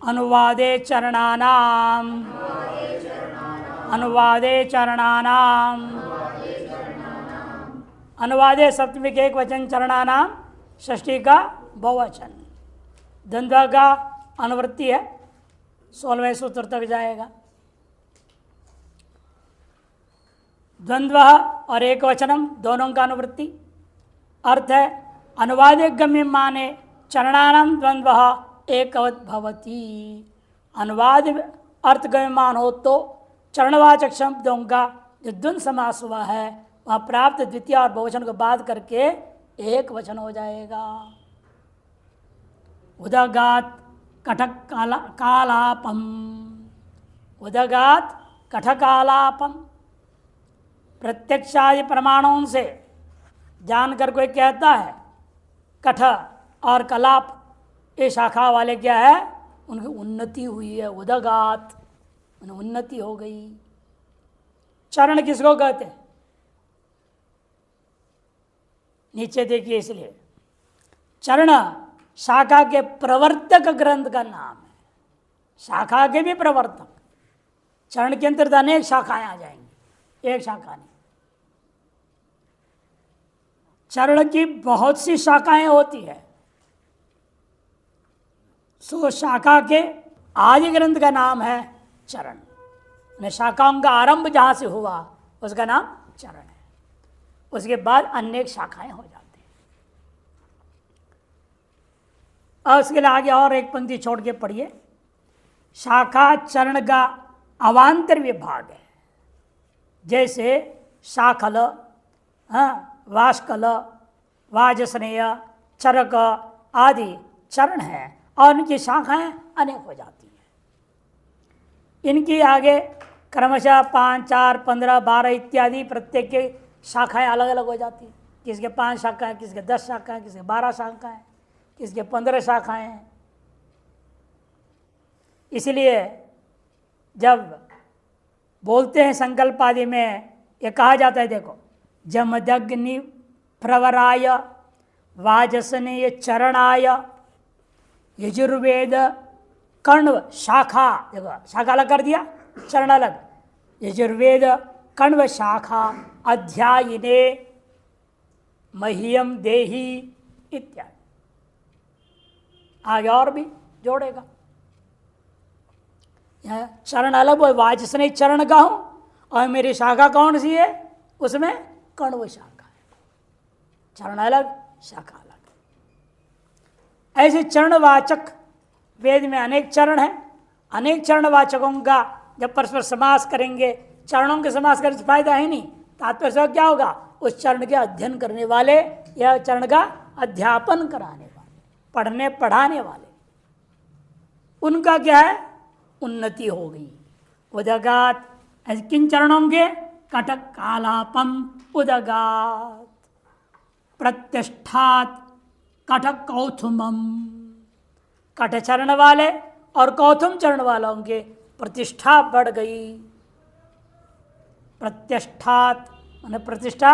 अनुवादे चरणानाम अनुवादे चरणानाम अनुवादे सप्तमी के एक वचन, चरणानाम षष्ठी का बहुवचन। द्वंद्व का अनुवृत्ति है, 16वें सूत्र तक जाएगा। द्वंद्व और एक वचनम दोनों का अनुवृत्ति। अर्थ है अनुवादे गम्य माने चरणानाम द्वंद्व एकवत भवति। अनुवाद अर्थ गम्यमान हो तो चरणवाचक शब्दों का जो द्वंद्व समास हुआ है वहाँ प्राप्त द्वितीय और बहुवचन को बात करके एक वचन हो जाएगा। उदगात कठक कालापम, उदगात कठकालापम। प्रत्यक्षादि प्रमाणों से जानकर कोई कहता है कठ और कलाप ये शाखा वाले क्या है, उनकी उन्नति हुई है। उदगात उन्नति हो गई। चरण किसको कहते हैं? नीचे देखिए, इसलिए चरण शाखा के प्रवर्तक ग्रंथ का नाम है। शाखा के भी प्रवर्तक। चरण के अंतर्गत अनेक शाखाएं आ जाएंगी, एक शाखा नहीं। चरण की बहुत सी शाखाएं होती है। सो शाखा के आदि ग्रंथ का नाम है चरण। शाखाओं का आरंभ जहां से हुआ उसका नाम चरण है। उसके बाद अनेक शाखाएं हो जाती हैं। और उसके लिए आगे और एक पंक्ति छोड़ के पढ़िए। शाखा चरण का अवांतर विभाग है। जैसे शाखल, वाष्कल, वाजस्नेय, चरक आदि चरण है और उनकी शाखाएं अनेक हो जाती हैं। इनकी आगे क्रमशः 5, 4, 15, 12 इत्यादि प्रत्येक की शाखाएं अलग अलग हो जाती हैं। किसके 5 शाखाएं, किसके 10 शाखाएं, किसके 12 शाखाएं, किसके 15 शाखाएं हैं। इसलिए जब बोलते हैं संकल्प आदि में ये कहा जाता है, देखो जमदग्नि प्रवराय वाजसनेय चरणाय यजुर्वेद कण्व शाखा, देखो शाखा अलग कर दिया, चरण अलग। यजुर्वेद कण्व शाखा अध्यायिने मह्यम देहि इत्यादि। आगे और भी जोड़ेगा। चरण अलग, वाजसनेय चरण का हूं और मेरी शाखा कौन सी है, उसमें कण्व शाखा है। चरण अलग, शाखा अलग। ऐसे चरणवाचक वेद में अनेक चरण हैं। अनेक चरणवाचकों का जब परस्पर समास करेंगे, चरणों के समास करने से फायदा है नहीं। तात्पर्य से क्या होगा, उस चरण के अध्ययन करने वाले या चरण का अध्यापन कराने वाले, पढ़ने पढ़ाने वाले, उनका क्या है, उन्नति हो गई। उदगात किन चरणों के, कटक कालापम उदगात। प्रत्यष्ठात कटक कौथुमम, कट चरण वाले और कौथुम चरण वालों के प्रतिष्ठा बढ़ गई। प्रत्यष्ठात माने प्रतिष्ठा,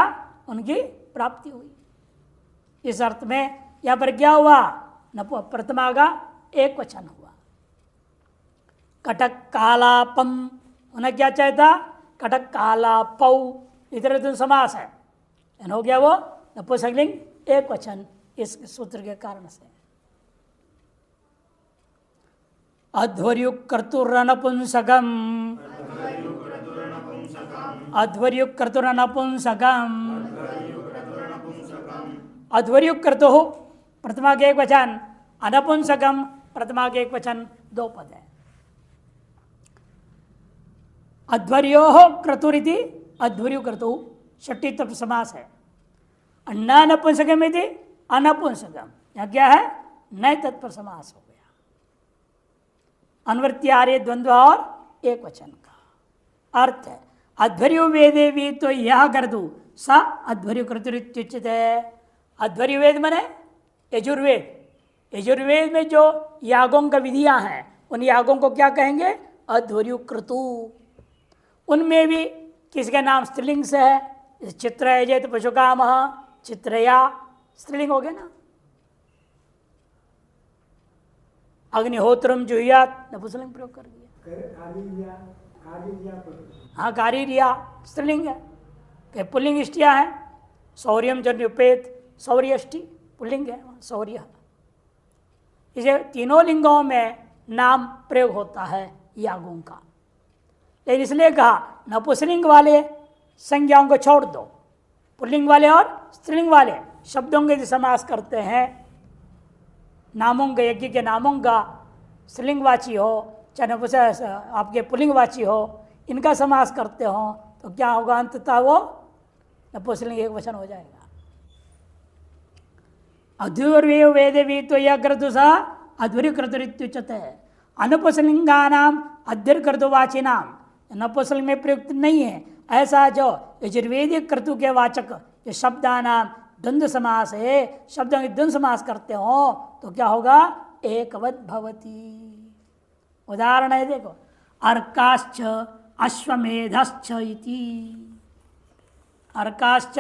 उनकी प्राप्ति हुई। इस अर्थ में यहां पर क्या हुआ, प्रथमा का एक वचन हुआ। कटक कालापम, उन्हें क्या चाहता, कटक कालापौ, इधर समास है, हो गया वो नपुंसकलिंग एक वचन इस सूत्र के कारण से। अध्वर्युक् कर्तुरनपुंसकम्, अध्वर्युक् कर्तुरनपुंसकम्, अध्वर्युक् कर्तुः प्रथमा के एक वचन, अनपुंसकम प्रथमा के एक वचन, दो पद है। अध्वर्योः क्रतुरिति अध्वर्यु कर्तु षष्ठी तत्व समास है। न नपुंसकम यदि अनपुंसकम, यह क्या है, नए तत्व समास हो गया। अनुवृत्ति आ रही द्वंद्व और एक वचन का अर्थ है अध्वर्यु वेदे भी तो यह कर दू स अध्वर्यु कर्तुरित्युच्यते। अध्वर्यु वेद मने यजुर्वेद। यजुर्वेद में जो यागों का विधियां हैं उन यागों को क्या कहेंगे, अध्वर्यु क्रतु। उनमें भी किसका नाम स्त्रीलिंग से है, चित्र यजेत पशुकाम, चित्रया स्त्रीलिंग हो गया ना। अग्निहोत्रम जुहियात नपुंसकलिंग प्रयोग कर दिया। हाँ कारीरिया स्त्रीलिंग है, कि पुल्लिंग इष्टिया है। शौर्यम जन्युपेत शौर्यष्टि पुल्लिंग है शौर्य। इसे तीनों लिंगों में नाम प्रयोग होता है यागों का। लेकिन इसलिए कहा नपुंसकलिंग वाले संज्ञाओं को छोड़ दो, पुल्लिंग वाले और स्त्रीलिंग वाले शब्दों के समास करते हैं, नामों के यज्ञ के नामों का स्त्रीलिंगवाची हो चाहे आपके पुल्लिंगवाची हो, इनका समास करते हो तो क्या होगा, अंततः वो नपुंसकलिंग एक वचन हो जाएगा। अध्वर्वे वेदे वीतो यह क्रतुषा अध्वर्य क्रतुरित्युच्यते। अनुपुंसकलिंगानाम अध्यर क्रतुवाचिनाम नपुंसकलिंग में प्रयुक्त नहीं है ऐसा जो यजुर्वेदिक क्रतु के वाचक जो शब्दानाम द्वंद्व समास है, शब्दों के द्वंद्व समास करते हो तो क्या होगा, एकवत् भवति। उदाहरण है देखो, अर्काश्च अश्वमेधश्च इति। अर्काश्च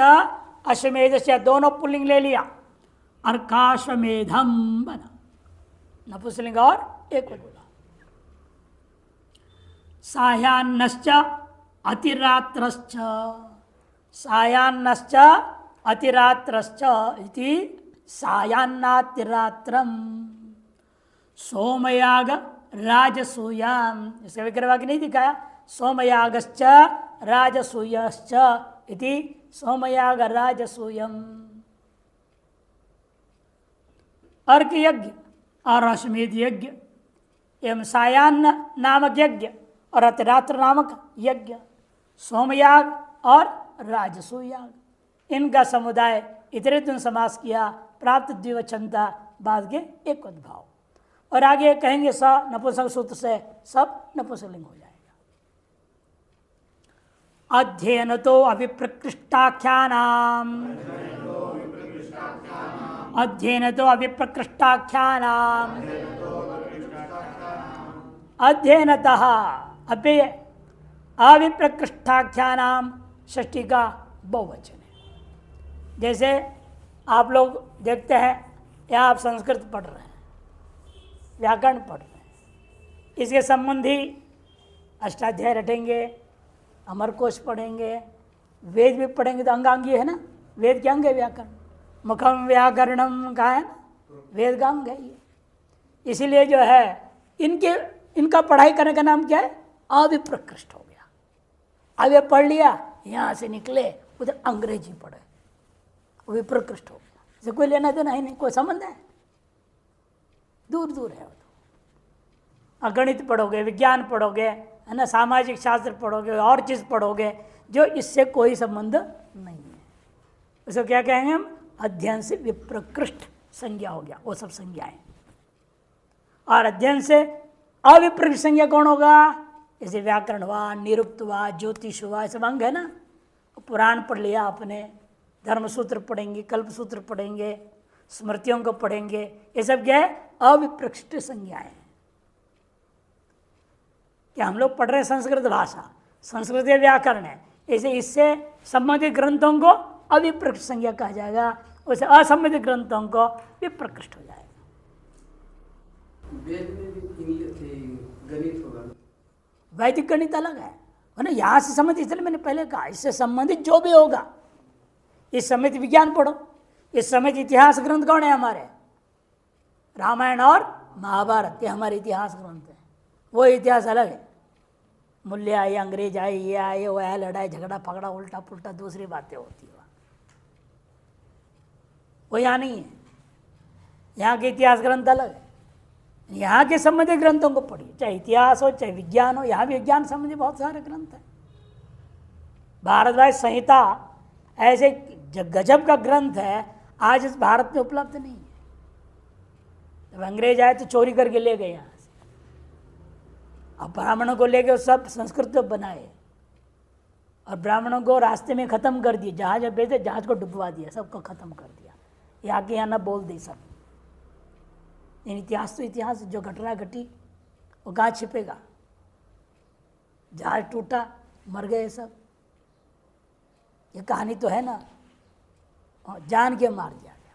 अश्वमेधश्च दोनों पुल्लिंग ले लिया, अर्काश्वमेधम बना नपुंसकलिंग और एक बोला। सायान्नश्च अतिरात्रश्च, सायान्नश्च अतिरात्रश्च इति सायान्नातिरात्रम। सोमयाग राजसूयाम, इसका विग्रह नहीं दिखाया, सोमयागश्च राजसूयश्च इति सोमयाग राजसूयम। अर्क यज्ञ और अश्वमेध यज्ञ एवं सायान्न नामक यज्ञ और अतिरात्र नामक यज्ञ, सोमयाग और राजसूयाग, इनका समुदाय इतरेतुन समास किया, प्राप्त द्विवचनता बाद के एक उद्भाव। और आगे कहेंगे स नपुंसक सूत्र से सब नपुंसकलिंग हो जाएगा। अध्ययन तो अभिप्रकृष्टाख्यानाम, अध्ययन तो अभिप्रकृष्टाख्यानाम, अध्ययनतः अव्यय अभिप्रकृष्टाख्यानाम षष्ठी का बहुवचन है। जैसे आप लोग देखते हैं या आप संस्कृत पढ़ रहे हैं, व्याकरण पढ़ रहे हैं, इसके संबंधी अष्टाध्याय रटेंगे, अमरकोश पढ़ेंगे, वेद भी पढ़ेंगे तो अंगांगी है ना, वेद क्या अंग है, व्याकरण। मुखम व्याकरणम का है ना, वेद का अंग है ये। इसीलिए जो है इनका पढ़ाई करने का नाम क्या है, अभिप्रकृष्ट हो गया। अब ये पढ़ लिया, यहाँ से निकले उधर अंग्रेजी पढ़े, विप्रकृष्ट हो गया। इसे कोई लेना देना ही नहीं, कोई संबंध है, दूर दूर है वो तो। गणित पढ़ोगे, विज्ञान पढ़ोगे, है ना, सामाजिक शास्त्र पढ़ोगे, और चीज़ पढ़ोगे जो इससे कोई संबंध नहीं है, उसको क्या कहेंगे हम, अध्ययन से विप्रकृष्ट संज्ञा हो गया, वो सब संज्ञाएं। और अध्ययन से अविप्रकृष्ट संज्ञा कौन होगा, जैसे व्याकरण हुआ, निरुक्त हुआ, ज्योतिष हुआ, ये सब अंग है ना। पुराण पढ़ लिया आपने, धर्मसूत्र पढ़ेंगे, कल्पसूत्र पढ़ेंगे, स्मृतियों को पढ़ेंगे, ये सब क्या है, अविप्रकृष्ट संज्ञाएं। क्या हम लोग पढ़ रहे हैं संस्कृत भाषा, संस्कृत व्याकरण है, ऐसे इससे संबंधित ग्रंथों को अविप्रकृष्ट संज्ञा कहा जाएगा, वैसे असंबंधित ग्रंथों को विप्रकृष्ट हो जाएगा। वेद में भी गणित होगा, वैदिक गणित अलग है ना, यहाँ से संबंधित, इसलिए मैंने पहले कहा इससे संबंधित जो भी होगा, इस संबंधित विज्ञान पढ़ो, इस संबंधित इतिहास ग्रंथ कौन है हमारे, रामायण और महाभारत, ये हमारे इतिहास ग्रंथ है। वो इतिहास अलग है, मूल्य आए, अंग्रेज आए, ये आए, वो आए, लड़ाई झगड़ा पकड़ा, उल्टा पुल्टा दूसरी बातें होती है, वो यहाँ नहीं है। यहाँ के इतिहास ग्रंथ अलग है, यहाँ के संबंधित ग्रंथों को पढ़िए, चाहे इतिहास हो चाहे विज्ञान हो, यहाँ भी विज्ञान संबंधी बहुत सारे ग्रंथ हैं। भारतवर्ष संहिता ऐसे गजब का ग्रंथ है, आज इस भारत में उपलब्ध नहीं है। जब अंग्रेज आए तो चोरी करके ले गए यहाँ से, अब ब्राह्मणों को लेके सब संस्कृत में बनाए और ब्राह्मणों को रास्ते में ख़त्म कर दिए, जहाज भेजे, जहाज को डुबवा दिया, सबको ख़त्म कर दिया, यहाँ के यहाँ ना बोल दे सब। इन इतिहास तो इतिहास, जो घटना घटी वो कहाँ छिपेगा, जहाज टूटा, मर गए सब, ये कहानी तो है ना, जान के मार दिया गया।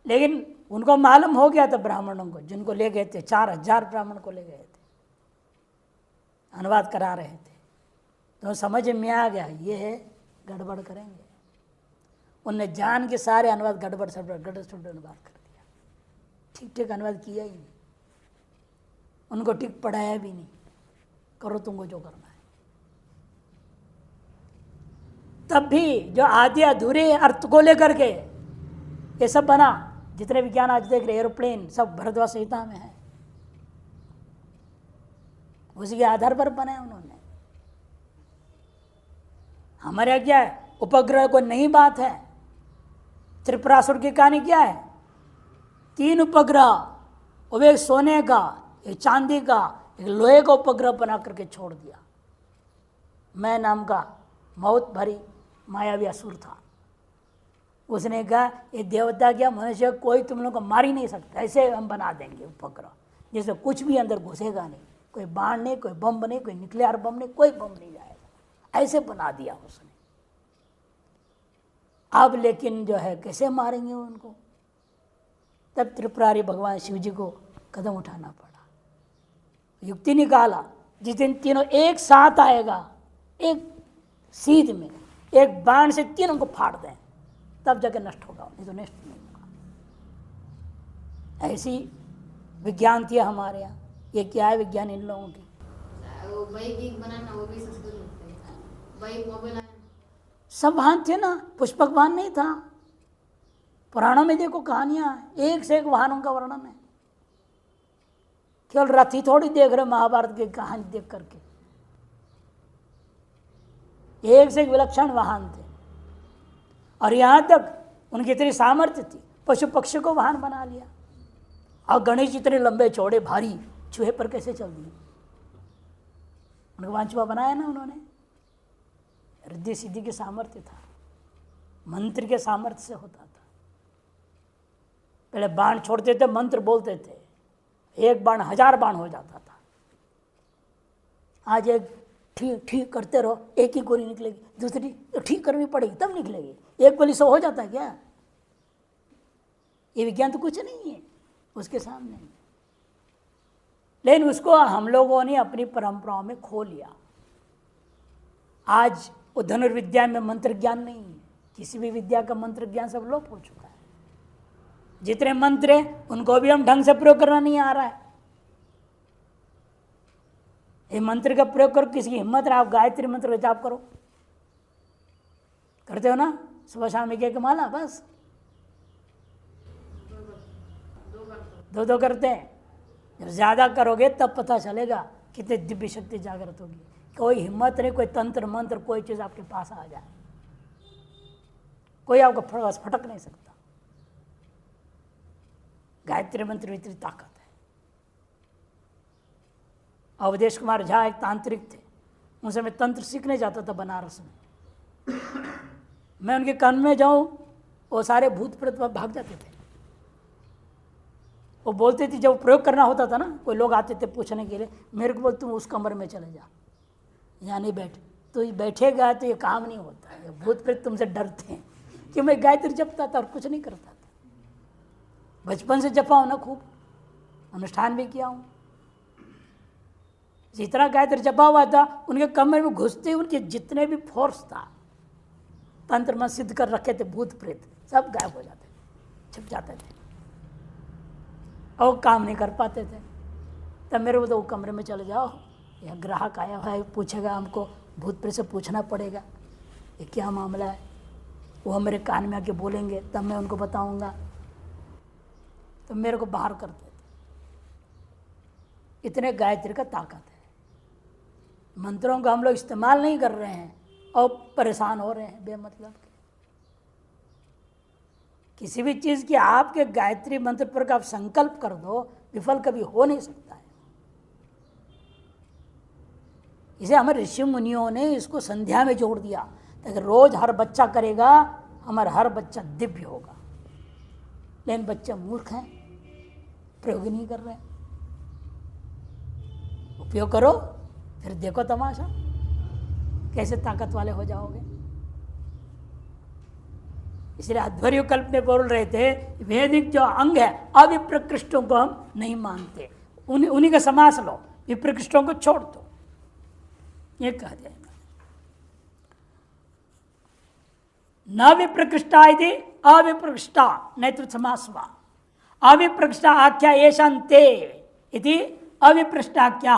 लेकिन उनको मालूम हो गया था ब्राह्मणों को, जिनको ले गए थे 4000 ब्राह्मण को ले गए थे, अनुवाद करा रहे थे, तो समझ में आ गया ये गड़बड़ करेंगे। उनने जान के सारे अनुवाद गड़बड़ अनुवाद कर दिया, ठीक ठीक अनुवाद किया ही नहीं, उनको ठीक पढ़ाया भी नहीं, करो तुमको जो करना है। तब भी जो आधे अधूरे अर्थ को लेकर के ये सब बना, जितने विज्ञान आज देख रहे एरोप्लेन सब भरद्वाज संहिता में है, उसी के आधार पर बनाया उन्होंने। हमारे यहाँ क्या है, उपग्रह कोई नई बात है। त्रिपुरासुर की कहानी क्या है, 3 उपग्रह, वो एक सोने का, एक चांदी का, एक लोहे का उपग्रह बना करके छोड़ दिया। मैं नाम का मौत भरी मायावी असुर था, उसने कहा ये देवता क्या मनुष्य कोई तुम लोग को मार ही नहीं सकता, ऐसे हम बना देंगे उपग्रह जिससे कुछ भी अंदर घुसेगा नहीं, कोई बाण नहीं, कोई बम नहीं, कोई न्यूक्लियर बम नहीं, कोई बम नहीं जाएगा, ऐसे बना दिया उसने। अब लेकिन जो है कैसे मारेंगे उनको, तब त्रिपुरारी भगवान शिव जी को कदम उठाना पड़ा, युक्ति निकाला, जिस दिन तीनों एक साथ आएगा, एक सीध में एक बाण से तीनों को फाड़ दें, तब जाके नष्ट होगा, नहीं तो नष्ट नहीं होगा। ऐसी विज्ञान थी हमारे यहाँ। ये क्या है विज्ञान इन लोगों की, बनाना वो भी संस्कृत मोबाइल सब वाहन थे ना, पुष्पक वाहन नहीं था। पुराणों में देखो कहानियां, एक से एक वाहनों का वर्णन है। केवल रथ ही थोड़ी देख रहे महाभारत की कहानी देख करके, एक से एक विलक्षण वाहन थे। और यहां तक उनकी इतनी सामर्थ्य थी, पशु पक्षी को वाहन बना लिया। और गणेश इतने लंबे चौड़े भारी, चूहे पर कैसे चल दिए, उनको वांचुआ बनाया ना उन्होंने। रिद्धि सिद्धि के सामर्थ्य था, मंत्र के सामर्थ्य से होता था। पहले बाण छोड़ते थे, मंत्र बोलते थे, एक बाण 1000 बाण हो जाता था। आज एक ठीक ठीक करते रहो, एक ही गोली निकलेगी, दूसरी तो ठीक करनी पड़ेगी तब निकलेगी, एक गोली 100 हो जाता है क्या? ये विज्ञान तो कुछ नहीं है उसके सामने। लेकिन उसको हम लोगों ने अपनी परंपराओं में खो लिया। आज वो धनुर्विद्या में मंत्र ज्ञान नहीं है, किसी भी विद्या का मंत्र ज्ञान सब लोप हो चुका है। जितने मंत्र हैं उनको भी हम ढंग से प्रयोग करना नहीं आ रहा है। ये मंत्र का प्रयोग करो, किसी की हिम्मत रहा, आप गायत्री मंत्र का जाप करो, करते हो ना, सुबह शाम एक माला, बस 2 करते हैं। जब ज्यादा करोगे तब पता चलेगा कितनी दिव्य शक्ति जागृत होगी। कोई हिम्मत नहीं, कोई तंत्र मंत्र कोई चीज आपके पास आ जाए, कोई आपको फटक नहीं सकता। गायत्री मंत्र में इतनी ताकत है। अवधेश कुमार झा एक तांत्रिक थे, उनसे मैं तंत्र सीखने जाता था बनारस में। मैं उनके कान में जाऊं, वो सारे भूत प्रेत भाग जाते थे। वो बोलते थे, जब प्रयोग करना होता था ना, कोई लोग आते थे पूछने के लिए, मेरे को बोल तुम उस कमरे में चले जा, यहाँ नहीं बैठ, तो बैठेगा तो ये काम नहीं होता है। भूत प्रेत तुमसे डरते हैं कि मैं गायत्री जपता था और कुछ नहीं करता था। बचपन से जपा हूँ ना, खूब अनुष्ठान भी किया हूँ। जितना गायत्री जपा हुआ था, उनके कमरे में घुसते ही उनके जितने भी फोर्स था, तंत्र में सिद्ध कर रखे थे भूत प्रेत, सब गायब हो जाते, छिप जाते थे और काम नहीं कर पाते थे। तब मेरे को तो वो कमरे में चले जाओ, यह ग्राहक आया हुआ है, पूछेगा, हमको भूत प्रेत से पूछना पड़ेगा ये क्या मामला है। वो मेरे कान में आके बोलेंगे, तब मैं उनको बताऊंगा। तो मेरे को बाहर करते थे। इतने गायत्री का ताकत है। मंत्रों का हम लोग इस्तेमाल नहीं कर रहे हैं और परेशान हो रहे हैं बेमतलब के। किसी भी चीज़ की आपके गायत्री मंत्र पर का आप संकल्प कर दो, विफल कभी हो नहीं सकता है। इसे हमारे ऋषि मुनियों ने इसको संध्या में जोड़ दिया, ताकि रोज हर बच्चा करेगा, हमारा हर बच्चा दिव्य होगा। लेकिन बच्चे मूर्ख हैं, प्रयोग नहीं कर रहे। उपयोग करो, फिर देखो तमाशा, कैसे ताकत वाले हो जाओगे। इसलिए अध्वर्य कल्प में बोल रहे थे वैदिक जो अंग है अविप्रकृष्टों को हम नहीं मानते, उन्हीं का समास लो, विप्रकृष्टों को छोड़ दो, ये कह दिया। न विप्रकृष्टा यदि अविप्रकृष्टा नेतृत्व समास हुआ। अविप्रकृष्टा आख्या येषान्ते इति अविप्रकृष्टाख्या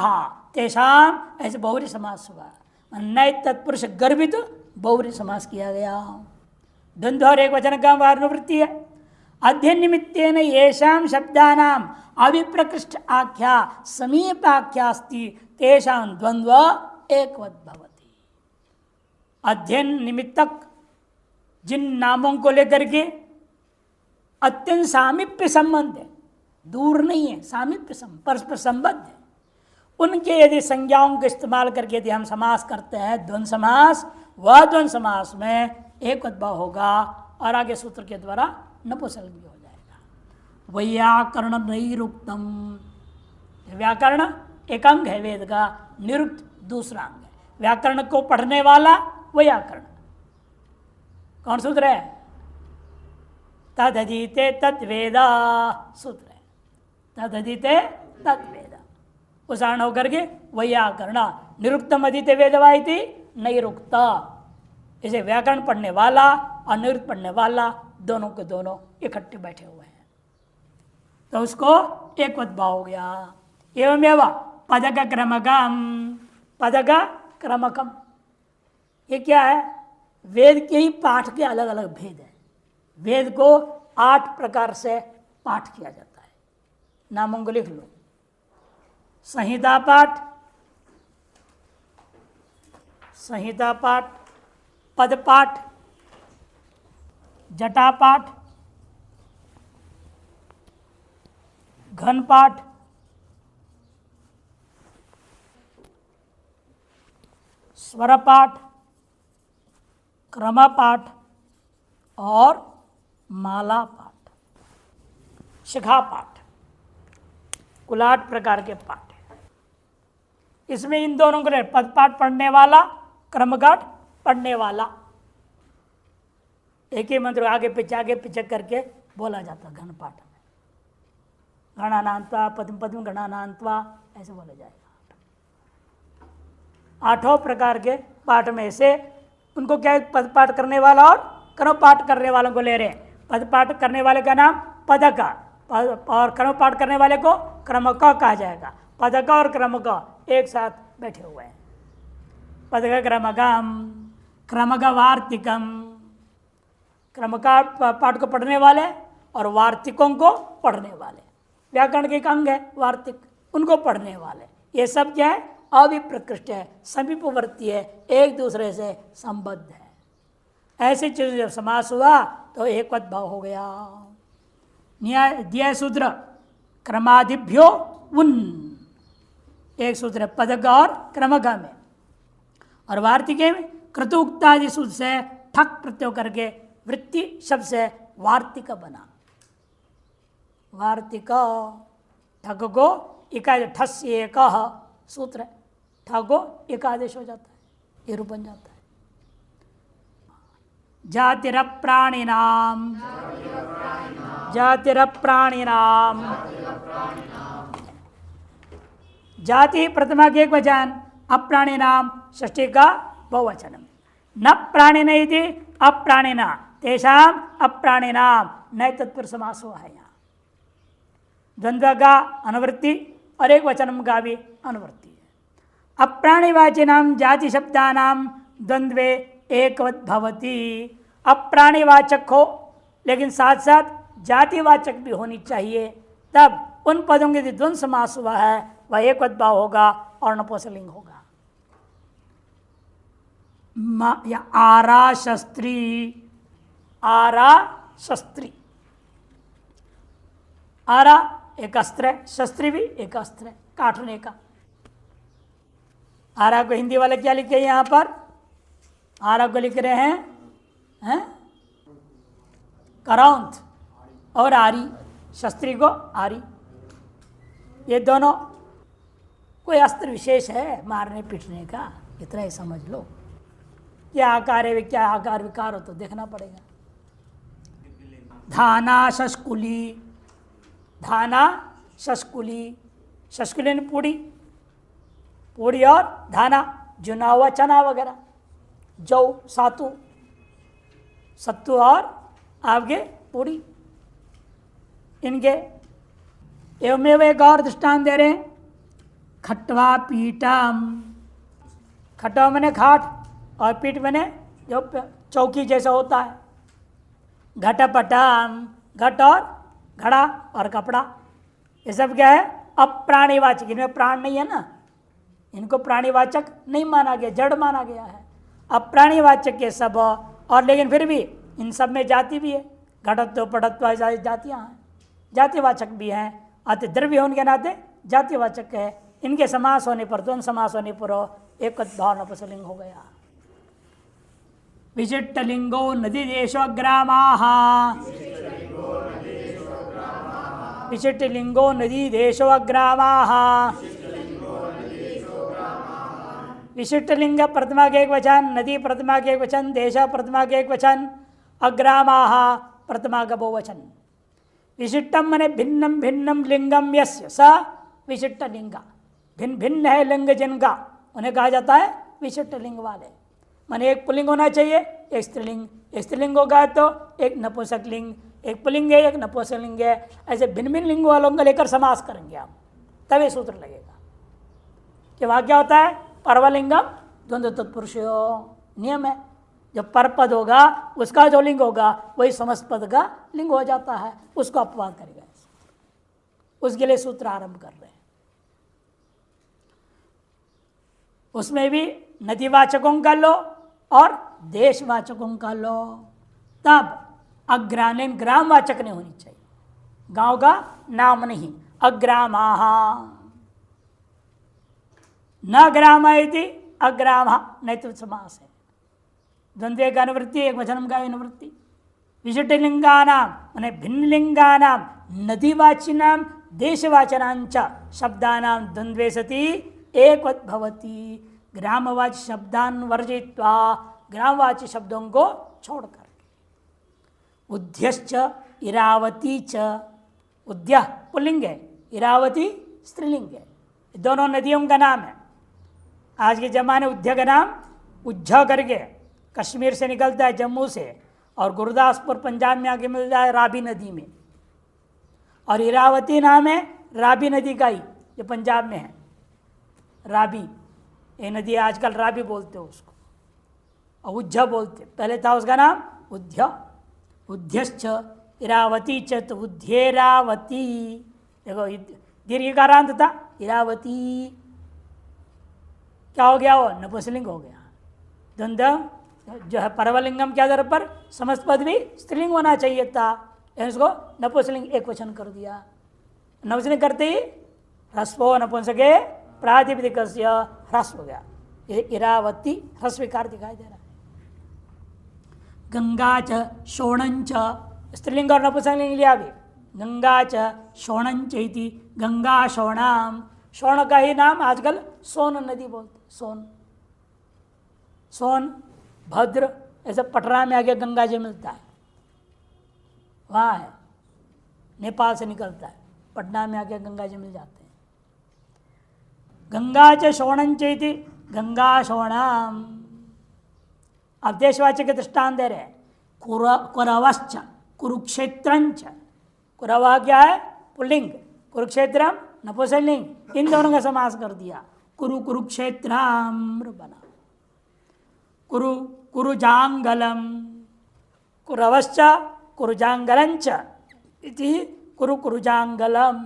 तेषाम, ऐसे बहुरी समास हुआ। नए तत्पुरुष गर्भित बहुरी समास किया गया। द्वंद्व और एक वचन का अनुवृत्ति है। अध्ययन निमित्तेन येषाम शब्दानाम अविप्रकृष्ट आख्या समीपाख्यास्ति तेषाम द्वंद्व एकवत् भवति। अध्ययन निमित्तक जिन नामों को लेकर के अत्यंत सामीप्य संबंध है, दूर नहीं है, सामीप्य परस्पर संबद्ध है, उनके यदि संज्ञाओं का इस्तेमाल करके यदि हम समास करते हैं द्वंद्व समास, वह द्वंद्व समास में एक उद्भव होगा और आगे सूत्र के द्वारा नपुंसकलिंग हो जाएगा। वैयाकरण नैरुक्तम, व्याकरण एक अंग है वेद का, निरुक्त दूसरा अंग है। व्याकरण को पढ़ने वाला वैयाकरण, कौन सूत्र है? तदधीते तद्वेदा सूत्र है, तदधीते तद्वेदा। उदाहरण होकर के वैयाकरण निरुक्तम अधीते वेदवाइति नैरुक्ता। इसे व्याकरण पढ़ने वाला और निरुक्त पढ़ने वाला दोनों के दोनों इकट्ठे बैठे हुए हैं, तो उसको एक उद्भव हो गया। एवमेव पदक क्रमकम, पदक क्रमकम ये क्या है? वेद के ही पाठ के अलग अलग भेद हैं। वेद को 8 प्रकार से पाठ किया जाता है। नामों को लिख लो। संहिता पाठ, संहिता पाठ, पद पाठ, जटा पाठ, घन पाठ, स्वर पाठ, क्रम पाठ और माला पाठ, शिखा पाठ, कुल 8 प्रकार के पाठ हैं। इसमें इन दोनों को पद पाठ पढ़ने वाला, क्रमपाठ पढ़ने वाला, एक ही मंत्र आगे पीछे करके बोला जाता घन पाठ में। गणानांत्वा पद्म पद्म गणानांत्वा ऐसे बोला जाएगा। 8 प्रकार के पाठ में से उनको क्या पद पाठ करने वाला और क्रम पाठ करने वालों को ले रहे हैं। पद पाठ करने वाले का नाम पदक और क्रम पाठ करने वाले को क्रमक कहा जाएगा। पदक और क्रमक एक साथ बैठे हुए हैं। पदक क्रमकम, क्रमक वार्तिकम, क्रमका पाठ को पढ़ने वाले और वार्तिकों को पढ़ने वाले। व्याकरण के एक अंग है वार्तिक, उनको पढ़ने वाले। ये सब क्या है? अविप्रकृष्ट है, समीपवर्ती है, एक दूसरे से संबद्ध है। ऐसी चीज जब समास हुआ तो एक भाव हो गया। न्याय दिया सूत्र क्रमादिभ्यो उन, एक सूत्र पदक और क्रमक में, और वार्तिके में क्रतुक्तादि सूत्र से ठक प्रत्यय करके वृत्ति शब्द से वार्तिक बना। वार्तिक ठग को इकादेश, ठस एक सूत्र है, ठगो एकादेश हो जाता है, ये रूप बन जाता है। जातिरप्राणिनाम, जातिरप्राणिनाम, जाति प्रथमा के एक वचन, अप्राणिनाम षष्ठी का बहुवचनम। न प्राणिन इति अप्राणिना तेषाम अप्राणिनाम नए तत्पुरुष समास हुआ है। यहाँ द्वंद्व का अनुवृत्ति और एक वचनम का भी अनुवृत्ति है। अप्राणिवाचिनाम जाति शब्दानाम द्वंद्वे एकवत् भवति। अप्राणिवाचक हो लेकिन साथ साथ जातिवाचक भी होनी चाहिए, तब उन पदों के द्वंद्व समास हुआ है वह एकवत् भाव होगा और नपुंसकलिंग होगा। या आरा शस्त्री, आरा शस्त्री, आरा एक अस्त्र है, शस्त्री भी एक अस्त्र है काटने का। आरा को हिंदी वाले क्या लिखे यहाँ पर? आरा को लिख रहे हैं करौंत और आरी, शस्त्री को आरी। ये दोनों कोई अस्त्र विशेष है मारने पीटने का, इतना ही समझ लो। क्या आकार है, क्या आकार विकार हो तो देखना पड़ेगा। धाना शस्कुली, धाना शस्कुली, शस्कुली ने पूड़ी, पूड़ी और धाना जुना हुआ चना वगैरह, जौ सातु, सत्तू और आपके पूड़ी इनके। एवं एक और दृष्टांत दे रहे हैं, खटवा पीठम, खटवा मैंने खाट और पीठ मैंने जो चौकी जैसा होता है। घटपटम, घट और घड़ा और कपड़ा, ये सब क्या है? अप्राणीवाचक, इनमें प्राण नहीं है ना, इनको प्राणीवाचक नहीं माना गया, जड़ माना गया है। अप्राणीवाचक के सब, और लेकिन फिर भी इन सब में जाति भी है, घटत्व पटत्व ऐसी जातियाँ हैं, जातिवाचक भी हैं। अति द्रव्य होने के नाते जातिवाचक है। इनके समास होने पर, द्वंद्व समास होने पर एक भाव नपुंसकलिंग हो गया। विशिष्ट लिंगो नदी देशो ग्रामाः, विशिष्ट लिंगो नदी देशो ग्रामाः, विशिष्ट लिंग प्रतिमा के एक वचन, नदी प्रतिमा के एक वचन, देश प्रतिमा के एक वचन, अग्रामाः प्रतिमा का बहुवचन। विशिष्टम मने भिन्नम भिन्नम लिंगम यस्य स विशिष्ट लिंगा, भिन्न भिन्न है लिंग जिनका, उन्हें कहा जाता है विशिष्ट लिंग वाले। माने एक पुल्लिंग होना चाहिए, एक स्त्रीलिंग, एक स्त्रीलिंग होगा तो एक नपुंसक लिंग, एक पुल्लिंग है एक नपुंसक लिंग है, ऐसे भिन्न भिन्न लिंग वालों को लेकर समास करेंगे आप, तभी सूत्र लगेगा। कि वहाँ क्या होता है? परवलिंगम द्वंद्व तत्पुरुष नियम है, जब परपद होगा उसका जो लिंग होगा वही समस्त पद का लिंग हो जाता है, उसको अपवाद करेगा। उसके लिए सूत्र आरंभ कर रहे हैं। उसमें भी नदीवाचकों का लो और देशवाचकों का लो, तब अग्रामीण ग्रामवाचक नहीं होनी चाहिए, गांव का नाम नहीं। अग्रामाः न ग्राम इति अग्रामः नैतुक समास है, द्वंद्व का अनुवृत्ति, एक वचनम का अनुवृत्ति। विशिष्ट लिंगानाम माने भिन्न लिंगानाम, नदीवाचिनाम देशवाचनांच शब्दानाम द्वंद्वे सति एकवत् भवति। ग्रामवाची शब्दान वर्जित्वा, ग्रामवाची शब्दों को छोड़कर। उद्यश्च इरावती च, उद्य पुल्लिंग है, इरावती स्त्रीलिंग है, दोनों नदियों का नाम है। आज के जमाने उद्य का नाम उज्झ करके कश्मीर से निकलता है, जम्मू से, और गुरदासपुर पंजाब में आके मिलता है रावी नदी में। और इरावती नाम है रावी नदी का ही, जो पंजाब में है, रावी। ये नदी आजकल रावी बोलते हो उसको, और उज्झ बोलते, पहले था उसका नाम उद्य। उद्यश्च इरावती च, तो उद्येरावती, देखो दीर्घकारांत था, इरावती क्या हो गया? वो नपुंसकलिंग हो गया। द्वंद्व जो है परवलिंगम के आधार पर समस्त पद भी स्त्रीलिंग होना चाहिए था, इसको नपुंसकलिंग एक वचन कर दिया। नपुंसकलिंग करते ही ह्रस्वो नपुंसके प्रातिपदिक ह्रस्व हो गया, इरावती ह्रस्व विकार दिखाई दे रहा है। गंगा च शोणंच, स्त्रीलिंग और नपुंसकलिंग लिया भी। गंगा च शोणंच इति गंगा शोणाम, शोण का ही नाम आजकल सोन नदी बोलते, सोन, सोन भद्र, ऐसे पटना में आगे गंगा जी मिलता है, वहाँ है, नेपाल से निकलता है, पटना में आके गंगा जी मिल जाते हैं। गंगा च शोणंच इति गंगा शोणाम। अब देशवाची के दृष्टांत दे रहे हैं। कुरवश्च कुरुक्षेत्रंच, कुरवा क्या है? पुल्लिंग, कुरुक्षेत्रम नपुंसकलिंग, इन दोनों का समास कर दिया। कुरु कुरुक्षेत्रम बना। कुरु कुरुजांगलम, कुरवश्च कुरुजांगलंच इति कुरु कुरुजांगलम,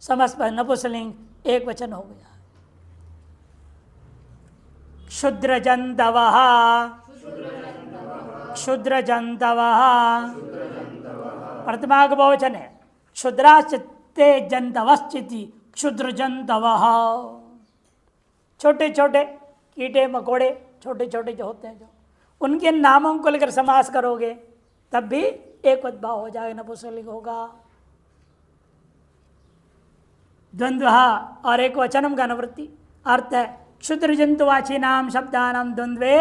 समस्त नपुंसकलिंग एक वचन हो गया। क्षुद्र जंतवः, क्षुद्र जंतवः प्रतिमा का बहुवचन है। क्षुद्राश्चित्ते जंतवश्चिति क्षुद्र जंतवः, छोटे छोटे कीटे मकोड़े, छोटे छोटे जो होते हैं, जो उनके नामों को लेकर समास करोगे तब भी एक भाव हो जाएगा, नपुंसकलिंग होगा। द्वंद्व और एक वचनम का अनुवृत्ति, अर्थ है क्षुद्र जंतुवाची नाम शब्दानाम द्वंद्वे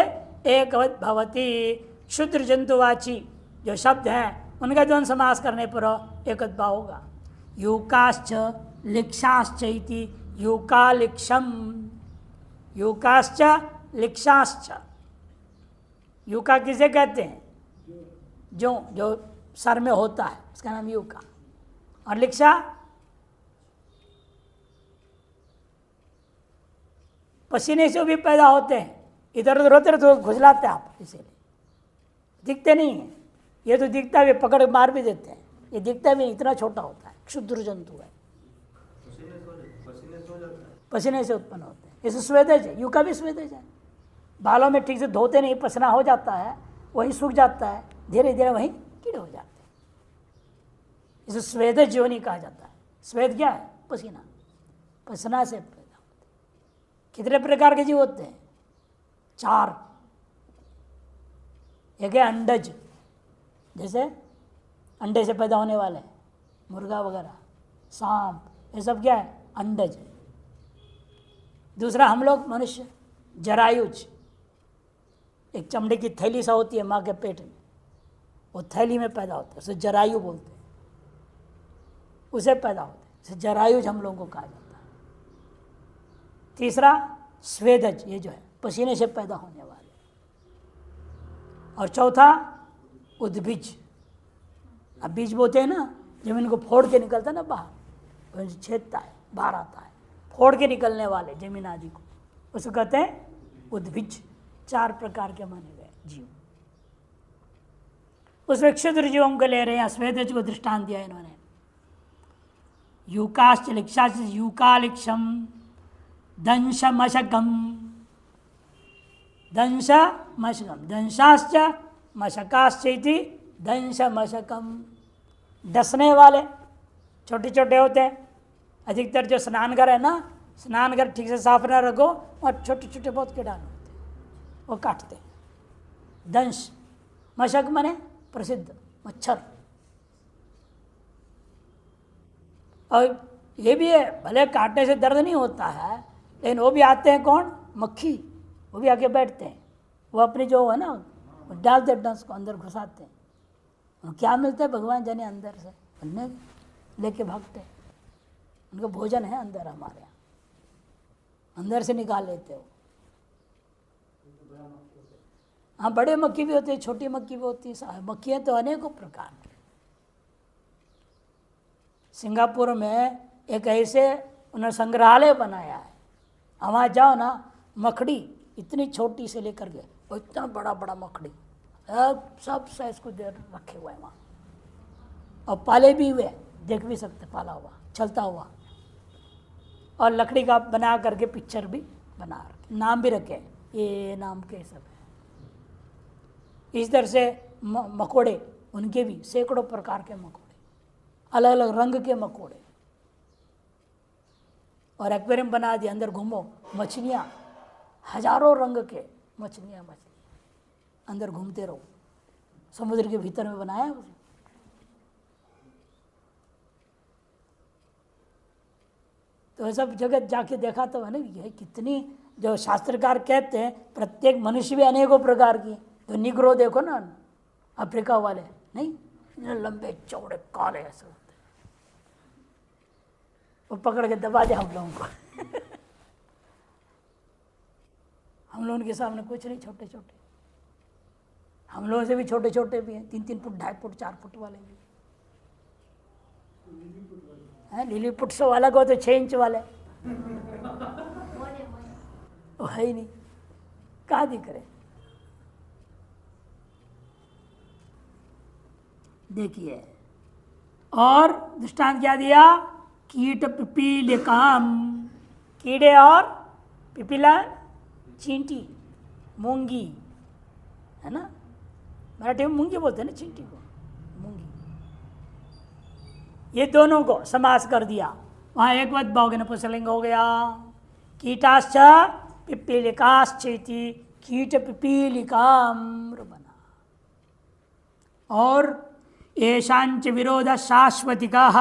एकवत् भवति। क्षुद्र जंतुवाची जो शब्द हैं उनका द्वंद्व समास करने पर एकत्व होगा। यूकाश्च लिक्षाश्च इति यूकालिक्षम, यूकाश्च लिक्षाश्च। यूका किसे कहते हैं? जो सर में होता है उसका नाम यूका। और लिक्षा पसीने से भी पैदा होते हैं, इधर उधर होते तो घुसलाते आप, इसीलिए दिखते नहीं है। ये तो दिखता भी, पकड़ मार भी देते हैं, ये दिखता भी नहीं, इतना छोटा होता है, क्षुद्र जंतु है, पसीने से उत्पन्न होते हैं। इसे स्वेदज है, यूका भी स्वेदज है। बालों में ठीक से धोते नहीं, पसीना हो जाता है, वहीं सूख जाता है, धीरे धीरे वहीं कीड़े हो जाते हैं। इसे स्वेदज योनि कहा जाता है। स्वेद क्या है? पसीना, पसीना से पैदा होते हैं। कितने प्रकार के जीव होते हैं? 4। एक है अंडज, जैसे अंडे से पैदा होने वाले मुर्गा वगैरह, सांप, ये सब क्या है? अंडज। दूसरा हम लोग मनुष्य जरायुज, एक चमड़े की थैली सा होती है माँ के पेट में, वो थैली में पैदा होता है, उसे जरायु बोलते हैं, उसे पैदा होते हैं, उसे जरायुज हम लोगों को कहा जाता है। तीसरा स्वेदज, ये जो है पसीने से पैदा होने वाले। और चौथा उद्बीज। अब बीज बोते हैं ना, जमीन को फोड़ के निकलता है ना बाहर, छेदता है, बाहर आता है, फोड़ के निकलने वाले जमीन आदि को, उसको कहते हैं उद्बीज। 4 प्रकार के माने गए जीव। उसमें क्षुद्र जीवों को ले रहे हैं, स्वेदज को दृष्टांत दिया इन्होंने। यूकाश्च लिक्षाश्च यूकालिक्षम दंशमशकम, दंशमशकम, दंशाश्च मशकाश्च इति दंशमशकम। डसने वाले छोटे छोटे होते हैं। अधिकतर जो स्नानघर है ना, स्नानघर ठीक से साफ ना रखो और छोटे छोटे बहुत कीटाणु होते हैं, वो काटते हैं। दंश, मशक माने प्रसिद्ध मच्छर। और ये भी है, भले काटने से दर्द नहीं होता है, लेकिन वो भी आते हैं कौन? मक्खी, वो भी आके बैठते हैं, वो अपनी जो है ना डालते डंस को अंदर घुसाते हैं। क्या मिलता है भगवान जाने अंदर से, लेके भागते हैं। उनका भोजन है अंदर, हमारे यहाँ अंदर से निकाल लेते हो। हाँ, बड़े मक्खी भी होते हैं, छोटी मक्खी भी होती है। मक्खियाँ तो अनेकों प्रकार की। सिंगापुर में एक ऐसे उन्होंने संग्रहालय बनाया है, वहाँ जाओ ना, मकड़ी इतनी छोटी से लेकर के और इतना बड़ा बड़ा मकड़ी, सब साइज को दे रखे हुए हैं वहाँ। और पाले भी हुए, देख भी सकते, पाला हुआ, चलता हुआ। और लकड़ी का बना करके पिक्चर भी बना रखे, नाम भी रखे, ये नाम के सब है। इस तरह से मकोड़े, उनके भी सैकड़ों प्रकार के मकोड़े, अलग अलग रंग के मकोड़े। और एक्वेरियम बना दिया, अंदर घूमो, मछलियाँ, हजारों रंग के मछलियाँ अंदर घूमते रहो। समुद्र के भीतर में बनाया उसे। तो सब जगह जाके देखा तो है ना, ये कितनी, जो शास्त्रकार कहते हैं प्रत्येक मनुष्य भी अनेकों प्रकार की। तो निग्रो देखो ना, अफ्रीका वाले, नहीं लंबे चौड़े काले ऐसे होते, वो पकड़ के दबा दे हम लोगों को। हम लोगों के सामने कुछ नहीं, छोटे छोटे। हम लोगों से भी छोटे छोटे भी हैं, 3-3 फुट, 2.5 फुट, 4 फुट वाले भी हैं। लिलीपुट से अलग हो तो 6 इंच वाले वो है ही नहीं, कहाँ दिख रहे। देखिए, और दृष्टांत क्या दिया? कीट पिपीलिकाम, कीड़े और पिपीला, चींटी, मूंगी, है ना, मराठी में मूंगी बोलते हैं ना चींटी को, मूंगी। ये दोनों को समास कर दिया। वहाँ एक वक्त बहुवचन पुंसलिंग हो गया। कीटाश्च पिपीलिकाश्च इति कीट पिपीलिकाम्र बना। और येषांच विरोध शाश्वतिकः,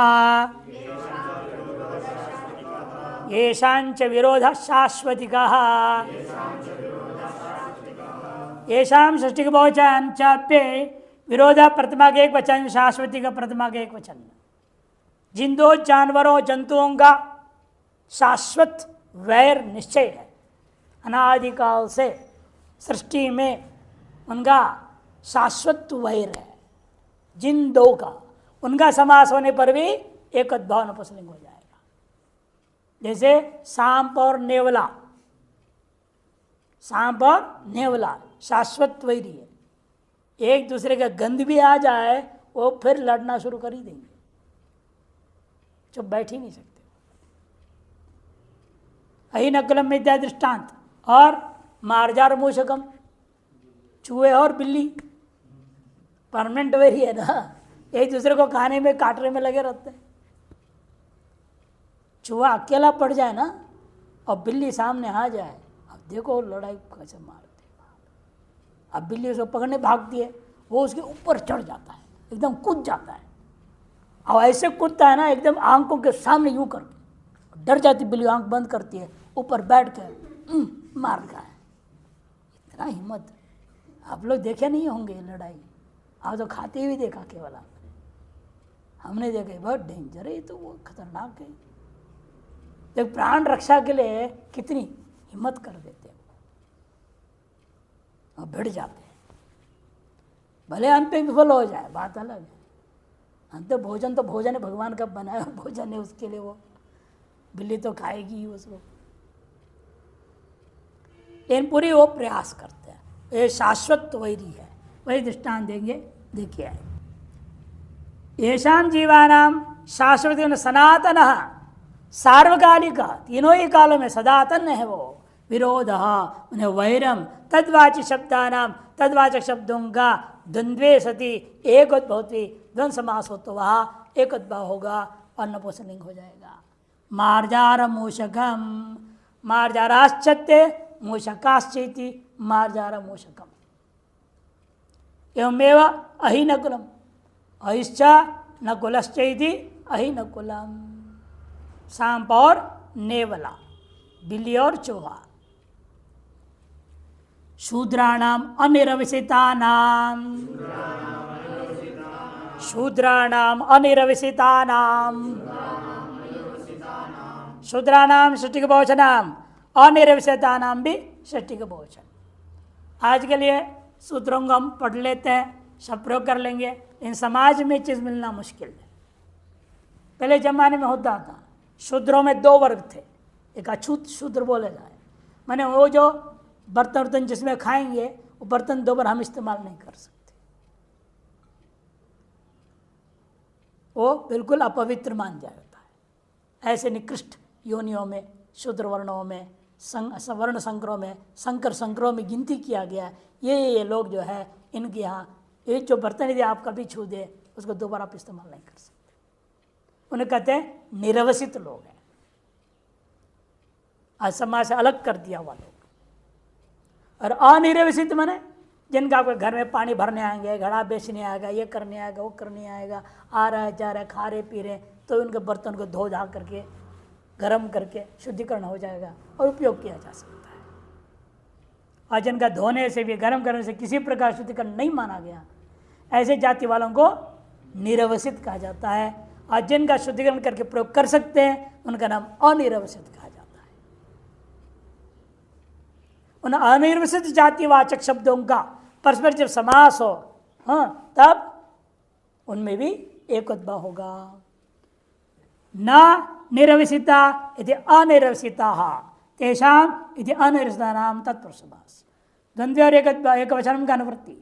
येषांच विरोध शाश्वतिकः, येषां षष्टिक बहुवचन चाप्ये विरोधा प्रतिमा के एक वचन, शाश्वती का प्रतिमा के एक वचन। जिन दो जानवरों जंतुओं का शाश्वत वैर निश्चय है, अनादिकाल से सृष्टि में उनका शाश्वत वैर है, जिन दो का, उनका समास होने पर भी एक अद्भाव नपुंसकलिंग हो जाएगा। जैसे सांप और नेवला, सांप और नेवला शाश्वत वैरी है, एक दूसरे का गंध भी आ जाए वो फिर लड़ना शुरू कर ही देंगे, चुप बैठ ही नहीं सकते। अहिनकुलम मिथ्या दृष्टांत और मार्जार मूषकम, चूहे और बिल्ली परमानेंट वैरी है ना, एक दूसरे को खाने में काटने में लगे रहते हैं। चूहा अकेला पड़ जाए ना और बिल्ली सामने आ जाए, अब देखो लड़ाई कैसे मारते। अब बिल्ली उसको पकड़ने भागती है, वो उसके ऊपर चढ़ जाता है, एकदम कूद जाता है, और ऐसे कूदता है ना एकदम आंखों के सामने यूं करके, डर जाती बिल्ली, आंख बंद करती है, ऊपर बैठ कर मार रहा है। इतना हिम्मत आप लोग देखे नहीं होंगे लड़ाई, आप तो खाते हुए देखा केवल आपने, हमने देखे बहुत डेंजर है, तो वो खतरनाक है। जब प्राण रक्षा के लिए कितनी हिम्मत कर देते हैं और भिड़ जाते हैं, भले अंत पे विफल हो जाए बात अलग है, अंत भोजन तो भोजन है, भगवान का बनाया भोजन है, उसके लिए वो बिल्ली तो खाएगी ही उसको। इन पूरी वो प्रयास करते हैं, ये शाश्वत वैरी है। वही दृष्टांत देंगे, देखिए येषां जीवानां शाश्वत सनातन सार्वकालिक, तीनों ही कालों में सदातन है वो। विरोध उन्हें वैरम तद्वाची शब्दानां, तद्वाचक शब्दों का द्वंद्वे सती एक भवती, द्वंद्व समास हो तो वहाँ एक भाव होगा और नपुंसकलिंग हो जाएगा। मार्जार मूषकम, मार्जाराश्चत्ते मूषकाश्चेति मार्जार मूषकम। एवमेव अहिनकुलम, अहिश्च नकुलश्चेति अहिनकुलम। सांप और नेवला, बिल्ली और चूहा। शूद्राणाम अनिरवसितानाम, शूद्राणाम अनिरवसितानाम, शूद्राणाम षष्ठी का बहुवचनाम, अनिरवसितानाम भी षष्ठी का बहुवचन। आज के लिए सूत्रों को हम पढ़ लेते हैं, सब प्रयोग कर लेंगे। इन समाज में चीज़ मिलना मुश्किल है। पहले जमाने में होता था, शूद्रों में दो वर्ग थे, एक अछूत शूद्र बोले जाए, माने वो जो बर्तन जिसमें खाएंगे वो बर्तन दोबारा हम इस्तेमाल नहीं कर सकते, वो बिल्कुल अपवित्र मान जाता है। ऐसे निकृष्ट योनियों में, शूद्र वर्णों में, वर्ण संकरों में, संकर संकरों में गिनती किया गया। ये लोग जो है इनके यहाँ ये जो बर्तन यदि आप कभी छू दे उसको दोबारा आप इस्तेमाल नहीं कर सकते, उन्हें कहते हैं निरवसित लोग हैं। आज समाज से अलग कर दिया हुआ लोग। और अनिरवसित माने जिनका आपके घर में पानी भरने आएंगे, घड़ा बेचने आएगा, ये करने आएगा, वो करने आएगा, आ रहा है जा रहा है, खा रहे पी रहे, तो उनके बर्तन को धो धा करके गर्म करके शुद्धिकरण हो जाएगा और उपयोग किया जा सकता है। और जिनका धोने से भी गर्म करने से किसी प्रकार शुद्धिकरण नहीं माना गया, ऐसे जाति वालों को निरवसित कहा जाता है। और जिनका शुद्धिकरण करके प्रयोग कर सकते हैं उनका नाम अनिरवसित कहा जाता है। उन अनिर्वसित जातिवाचक शब्दों का परस्पर जब समास हो, हाँ, तब उनमें भी एकोद्भव होगा। न निरवसिता यदि अनिरवसिता तेषाम यदि अनिरवसितानां तत्पुरुष समास। द्वंद्व और एक वचन का अनुवृत्ति।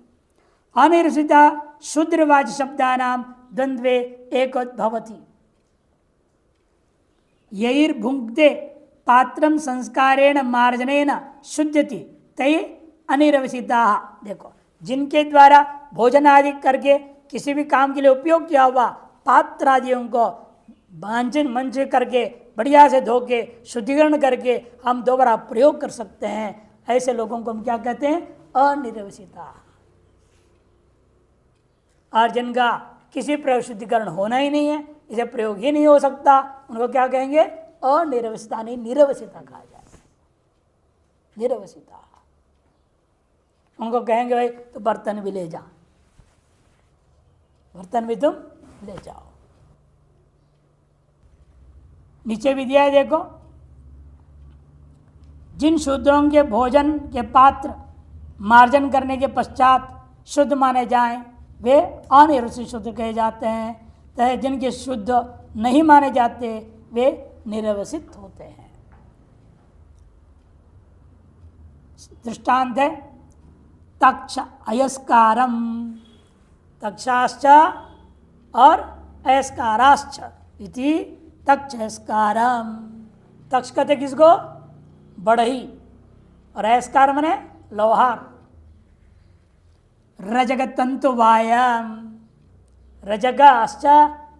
अनिरवसिता शूद्रवाच शब्दानां द्वंद्वे एकोद्भवति। यैर्भुङ्क्ते पात्रं संस्कारेण मार्जनेन शुद्ध्यति तै अनिरवसिता। देखो, जिनके द्वारा भोजन आदि करके किसी भी काम के लिए उपयोग किया हुआ पात्र आदियों को मांजन मंज करके बढ़िया से धो के शुद्धिकरण करके हम दोबारा प्रयोग कर सकते हैं, ऐसे लोगों को हम क्या कहते हैं? अनिरवसिता। और जिनका किसी प्रयोग शुद्धिकरण होना ही नहीं है, इसे प्रयोग ही नहीं हो सकता, उनको क्या कहेंगे? अनिरवसिता नहीं, निरवसिता कहा जाए। निरवसिता उनको कहेंगे भाई तो बर्तन भी ले जा, बर्तन भी तुम ले जाओ। नीचे भी दिया है देखो, जिन शूद्रों के भोजन के पात्र मार्जन करने के पश्चात शुद्ध माने जाएं वे अनिर्वसित शुद्ध कहे जाते हैं, तथा जिनके शुद्ध नहीं माने जाते वे निरवसित होते हैं। दृष्टांत है तक्ष अयस्कारम, तक्षाश्च और अयस्काराश्च इति तक्षस्कारम। तक्ष कहते किसको? बढ़ई, और अयस्कार मने लोहार। रजग तंतुवायम, रजगाश्च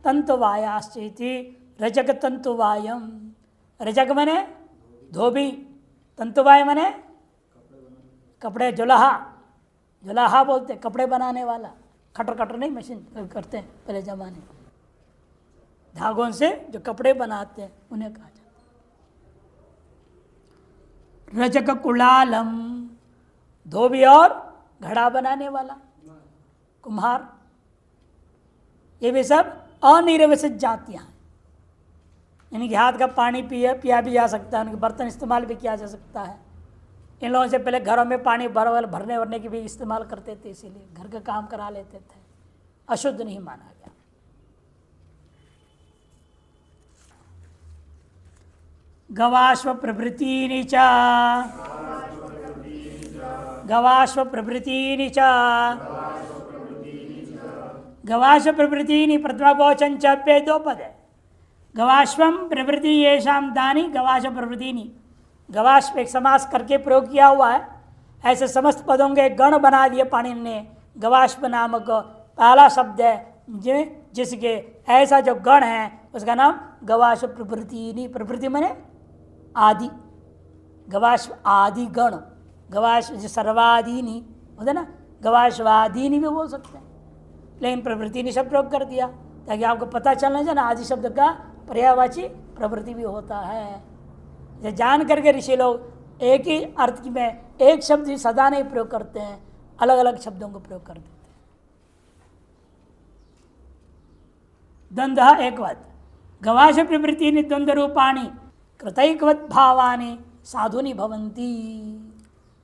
तंतुवायाश्च इति रजग तंतुवायम। रजग मने धोबी, तंतुवाय मने कपड़े, जुलाहा, जुलाहा बोलते कपड़े बनाने वाला। खटर खटर नहीं, मशीन करते हैं पहले जमाने में, धागों से जो कपड़े बनाते हैं उन्हें कहा जाता है। रजक कुलालम, धोबी और घड़ा बनाने वाला, कुम्हार। ये भी सब अनिर्वसित जातियां हैं, यानी कि हाथ का पानी पिया भी जा सकता है, उनके बर्तन इस्तेमाल भी किया जा सकता है। इन लोगों से पहले घरों में पानी भरने की भी इस्तेमाल करते थे, इसीलिए घर का काम करा लेते थे, अशुद्ध नहीं माना गया। गवाश्व प्रभृतीनि च, गवाश्व प्रभृतीनि च, गवाश्व प्रभृतीनि प्रथमा बहुवचन च पे दो पद है। गवाश्वम प्रभृति येषाम दानी गवाश्व प्रभृतीनि, गवाश्व एक समास करके प्रयोग किया हुआ है। ऐसे समस्त पदों के गण बना दिए पाणिनि ने। गवाश्व नामक पहला शब्द है जिसके ऐसा जो गण है उसका नाम गवाश्व प्रभृतिनी। प्रभृति माने आदि, गवाश्व आदि गण, गवाश्व जो सर्वादीनी होते ना, गवाश्वादीनी भी बोल सकते हैं, लेकिन प्रभृतिनी शब्द प्रयोग कर दिया ताकि आपको पता चलना चाहिए ना, आदि शब्द का पर्यायवाची प्रवृत्ति भी होता है। ये जान करके ऋषि लोग एक ही अर्थ में एक शब्द ही सदा नहीं प्रयोग करते हैं, अलग अलग शब्दों को प्रयोग कर देते हैं। द्वंद्व एकवत, गवाश प्रवृत्ति द्वंद्व रूपाणी कृतैकवत भावानी साधुनी भवंती।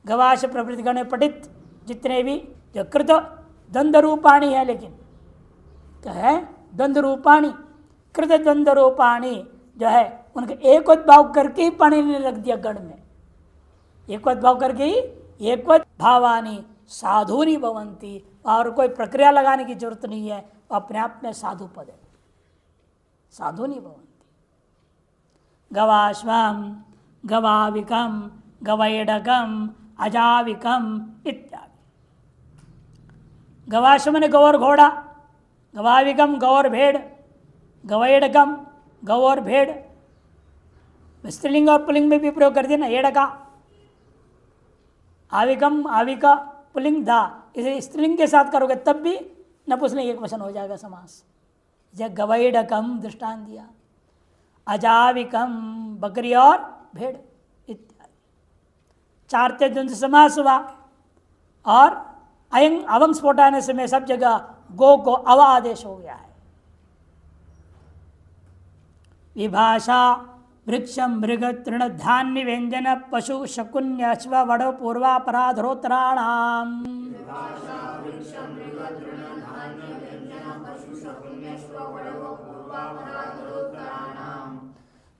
गवाश प्रवृत्ति गण पठित जितने भी जो कृत द्वंद्व रूपाणी है, लेकिन क्या है द्वंद्व रूपाणी, कृत द्वंद्व रूपाणी जो है उनके एकवत भाव करके ही पाणिनि ने रख दिया गण में, एकवत भाव करके ही एकवत भावानी साधुनी भवंती, और कोई प्रक्रिया लगाने की जरूरत नहीं है, अपने आप में साधु पद है, साधुनी भवंती। गवाश्वम, गवाविकम, गवैडकम, अजाविकम इत्यादि। गवाश्व ने गौ और घोड़ा, गवाविकम गौ और भेड़, गवैडकम गौ और भेड़, स्त्रीलिंग और पुलिंग में भी प्रयोग कर दिया ना, एड़का। आविकम आविका पुलिंग धा, इसे स्त्रीलिंग के साथ करोगे तब भी नपुंसकलिंग एक वचन हो जाएगा समास। जब गवैडकम दृष्टांत दिया, अजाविकम बकरी और भेड़ इत्यादि। चारते द्वंद्व समास हुआ, और अयंग अवंग स्फोटाने से में सब जगह गो को अव आदेश हो गया है। विभाषा वृक्षम मृग तृण धान्य व्यंजन पशु शकुन्य अश्व वड़ पूर्वापराधरोत्तराणाम।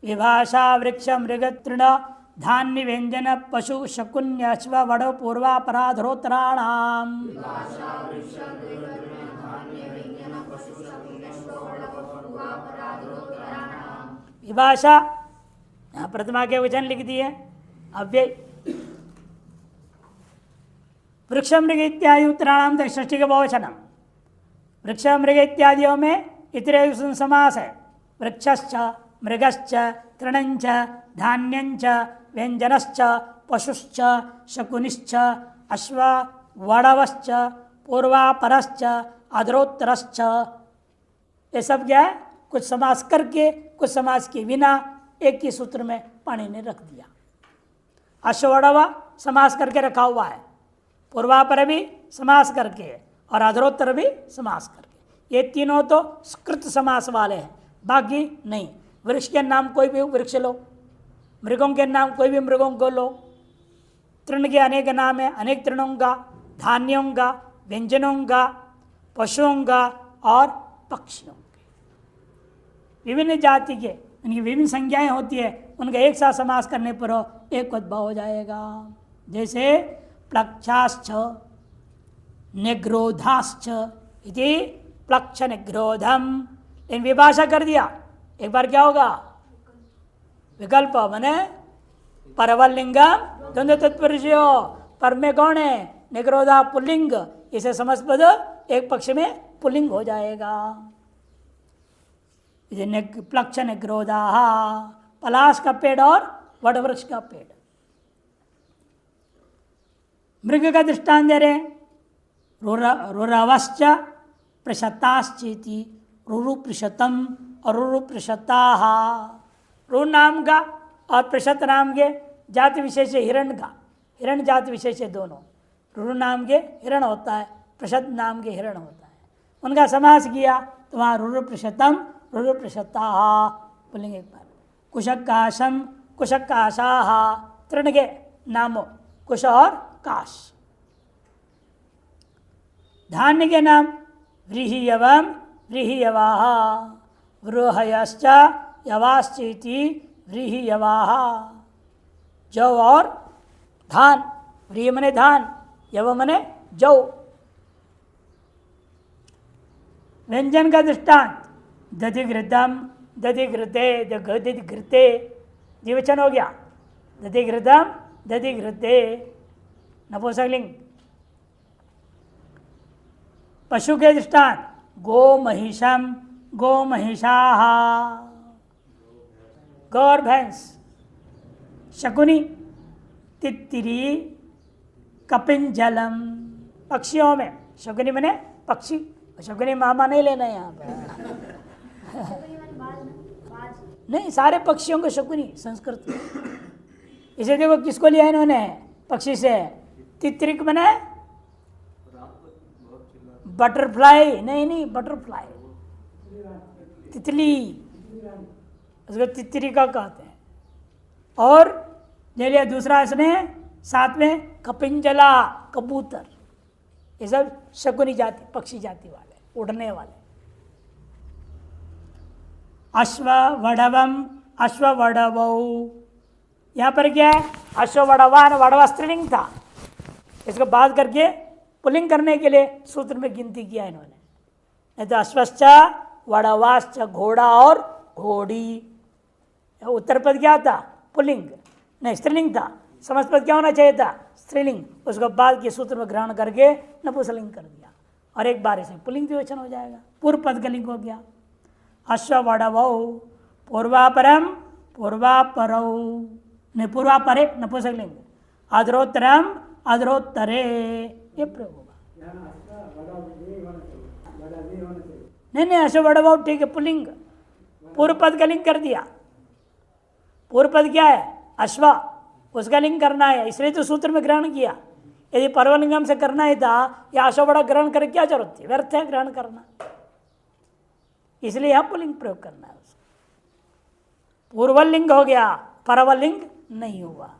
विभाषा वृक्ष मृग तृण धान्य व्यंजन पशु शकुन्य अश्व वड़ पूर्वापराधरोत्तराणाम। विभाषा यहाँ प्रतिमा के वचन लिख दिए, अव्यय। वृक्ष मृग इत्यादि उत्तराणाम तक षष्ठी का बहुवचनम। वृक्ष मृग इत्यादियों में इतरे समास है। वृक्षश्च मृगश्च तृणंच धान्यंच व्यंजनश्च पशुश्च शकुनिश्च अश्व वड़वश्च पूर्वापरश्च अधरोत्तरश्च। ये सब क्या है, कुछ समास करके कुछ समास के बिना एक ही सूत्र में पाणिनि ने रख दिया। अश्वड़वा समास करके रखा हुआ है, पूर्वापर भी समास करके और अधरोत्तर भी समास करके, ये तीनों तो स्कृत समास वाले हैं, बाकी नहीं। वृक्ष के नाम कोई भी वृक्ष लो, मृगों के नाम कोई भी मृगों को लो, तृण के अनेक नाम है, अनेक तृणों का, धान्यों का, व्यंजनों का, पशुओं का और पक्षियों के, विभिन्न जाति के उनकी विभिन्न संज्ञाएं होती है, उनका एक साथ समास करने पर एक उद्भव हो जाएगा। जैसे प्लक्षाश्च निग्रोधाश्च इति प्लक्ष निग्रोधम, इन विभाषा कर दिया, एक बार क्या होगा? विकल्प, माने परवलिंगम द्वंद्व तत्पुरुषो, पर में कौन है? निग्रोधा पुल्लिंग, इसे समस्त पद एक पक्ष में पुल्लिंग हो जाएगा। प्लक्ष निग्रोधा, पलाश का पेड़ और वटवृक्ष का पेड़। मृग का दृष्टांत दे रहे, रुरवश्च प्रशताश्चेति, रुरु प्रशतम और रुरु प्रशताः। रु नाम का और प्रशत नाम के जाति विशेष हिरण का, हिरण जाति विशेष दोनों, रुरु नाम के हिरण होता है, प्रशत नाम के हिरण होता है, उनका समास किया तो वहाँ रुरु प्रशतम रुरु प्रशताः बोलेंगे। एक बार कुशकाशम कुशकाशाः, तृण के नामों कुश और काश। धान्य के नाम व्रीहियवम व्रीहियवाः, व्रूहयश्च यवाश्चेति व्रीहियवाः। जौ और धान, व्रीहि मने धान, यव मने जौ। व्यंजन का दृष्टांत दधिघृतम दधिघृते, दधिघृते द्विवचन हो गया, दधिघृतम दधिघृते नपुंसकलिंग। पशु के दृष्टांत गो महिषम गो महिषाः, गौ और भैंस। शकुनी तित्तिरी कपिंजलम, पक्षियों में शकुनी मने पक्षी, शकुनी मामा नहीं लेना यहाँ पे नहीं, सारे पक्षियों को शकुनी संस्कृत में। इसे देखो किसको लिया इन्होंने पक्षी से, तित्रिक मने बटरफ्लाई, नहीं बटरफ्लाई, तितली, उसको तितरी का कहते हैं। और ले लिया दूसरा इसने साथ में कपिंजला, कबूतर, ये सब शकुनी जाति पक्षी जाति वाले, उड़ने वाले। अश्व वडवम अश्व वडवौ, यहाँ पर क्या है? अश्व वडवान, वडवा स्त्रीलिंग था, इसको बात करके पुल्लिंग करने के लिए सूत्र में गिनती किया इन्होंने। नहीं तो अश्वश्च वडवाश्च, घोड़ा और घोड़ी। उत्तर पद क्या था? पुल्लिंग, नहीं स्त्रीलिंग था। समस्त पद क्या होना चाहिए था? स्त्रीलिंग। उसको बाद के सूत्र में ग्रहण करके नपुंसकलिंग कर दिया और एक बार इसे पुल्लिंग द्विवचन हो जाएगा, पूर्व पद का लिंग हो गया। अश्व वडवौ पूर्वापरम पूर्वापरौ, नहीं पूर्वापरे नपुंसकलिंग, अधरोत्तरम अधरोत्तरे, ये प्रयोग होगा। नहीं अश्व वडवौ ठीक है, पुल्लिंग, पूर्व पद का लिंग कर दिया। पूर्व पद क्या है? अश्व, उसका लिंग करना है, इसलिए तो सूत्र में ग्रहण किया। यदि परवलिंगम से करना ही था, या अश्व वड़ा ग्रहण करके क्या जरूरत थी? व्यर्थ है ग्रहण करना, इसलिए यहां पुल्लिंग प्रयोग करना है उसको। पूर्वलिंग हो गया, परवलिंग नहीं हुआ।